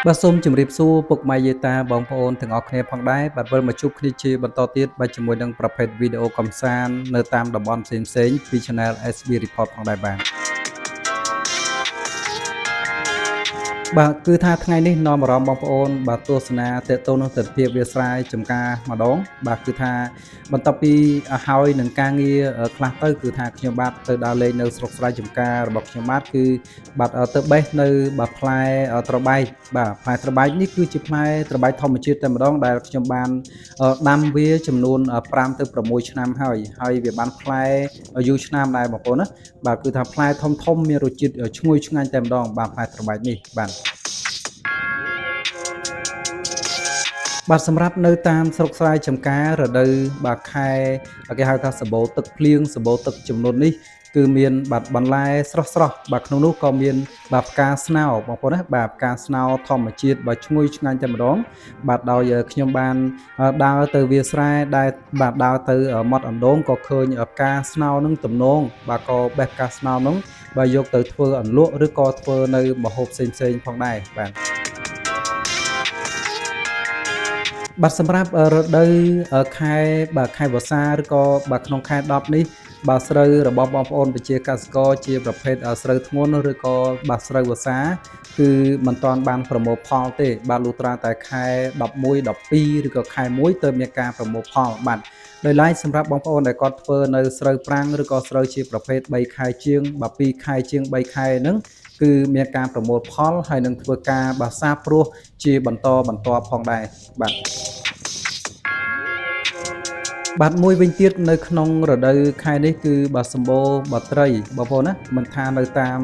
បាទសូមជម្រាបសួរពុកម៉ែយាយតាបងប្អូនទាំងអស់គ្នាផងដែរបាទវិលមកជួបគ្នាជាបន្តទៀតបាទជាមួយនឹងប្រភេទវីដេអូកម្សាន្តនៅតាមតំបន់ផ្សេងៗពី Channel SB Report ផងដែរបាទបាទគឺថាថ្ងៃនេះនាំអារម្មណ៍បងប្អូនបាទទស្សនាតេតូននឹងទិដ្ឋភាពវាស្រ័យចំការម្ដងបាទគឺថាបន្ទាប់ពីហើយនឹងការងារខ្លះទៅគឺថាខ្ញុំបាទទៅដើរលេងនៅស្រុកស្រែចំការរបស់ខ្ញុំបាទគឺបាទទៅបេះនៅបាទផ្លែត្របែកបាទផ្លែត្របែកនេះគឺជាផ្លែត្របែកធម្មជាតិតែម្ដងដែលខ្ញុំបានដាំវាចំនួន5ទៅ6ឆ្នាំហើយវាបានផ្លែយូរឆ្នាំដែរបងប្អូនណាបាទគឺថាផ្លែធំធំមានរសជាតិឈ្ងុយឆ្ងាញ់តែម្ដងបាទផ្លែត្របែកនេះបាទបាទសម្រាប់នៅតាមស្រុកស្រែចម្ការរដូវបាទខែគេហៅថាសម្បូរទឹកភ្លៀងសម្បូរទឹកជំនន់នេះគឺមានបាទបន្លែស្រស់បាទក្នុងនោះក៏មានបាទផ្កាស្នោបងប្អូនណាបាទផ្កាស្នោធម្មជាតិបាទឈ្ងុយឆ្ងាញ់តែម្ដងបាទដោយខ្ញុំបានដើរទៅវាលស្រែដែលបាទដើរទៅមាត់អណ្ដូងក៏ឃើញផ្កាស្នោនឹងទំនងបាទក៏បេះផ្កាស្នោនឹងបាទយកទៅធ្វើអន្លក់ឬក៏ធ្វើនៅម្ហូបផ្សេងផងដែរបាទបាទសម្រាប់រដូវខែបាទខែវស្សាឬក៏បាទក្នុងខែ10នេះបាទស្រូវរបស់បងប្អូនប្រជាកសិករជាប្រភេទស្រូវធ្ងន់ឬក៏បាទស្រូវវស្សាគឺមិនទាន់បានប្រមូលផលទេបាទលុះត្រាតែខែ11 12ឬក៏ខែ1ទៅមានការប្រមូលផលបាទដោយឡែកសម្រាប់បងប្អូនដែលគាត់ធ្វើនៅស្រូវប្រាំងឬក៏ស្រូវជាប្រភេទ3ខែជាងបាទ2ខែជាង3ខែហ្នឹងគឺមានការប្រមូលផលហើយនឹងធ្វើការបាទសាបព្រោះជាបន្តបន្ទាប់ផងដែរបាទ បាទមួយវិញទៀតនៅក្នុងរដូវខែនេះគឺបាទសម្បូរបាទត្រីបងប្អូនណាមិនថានៅតាម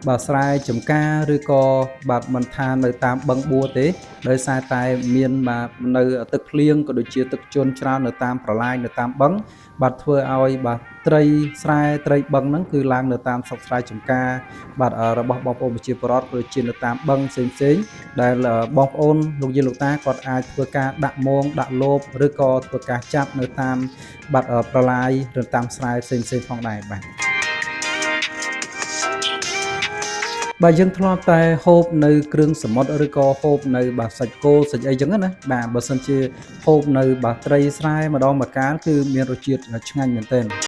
បាទស្រែចម្ការឬក៏បាទមិនថានៅតាមបឹងបួទេដោយសារតែមានបាទនៅទឹកភ្លៀងក៏ដូចជាទឹកជន់ច្រើននៅតាមប្រឡាយនៅតាមបឹងបាទធ្វើឲ្យបាទត្រីស្រែត្រីបឹងហ្នឹងគឺឡើងនៅតាមស្រុកស្រែចម្ការបាទរបស់បងប្អូនប្រជាពលរដ្ឋក៏ជានៅតាមបឹងផ្សេងៗដែលបងប្អូនលោកយាយលោកតាគាត់អាចធ្វើការដាក់មងដាក់លបឬក៏ធ្វើការចាប់នៅតាមបាត់ប្រឡាយឬតាមស្រែផ្សេងៗផងដែរបាទបាទយើងធ្លាប់តែហូបនៅគ្រឿងសមុទ្រឬក៏ហូបនៅបាទសាច់គោសាច់អីចឹងណាបាទបើសិនជាហូបនៅបាទត្រីស្រែម្ដងម្កាលគឺមានរសជាតិឆ្ងាញ់មែនទែន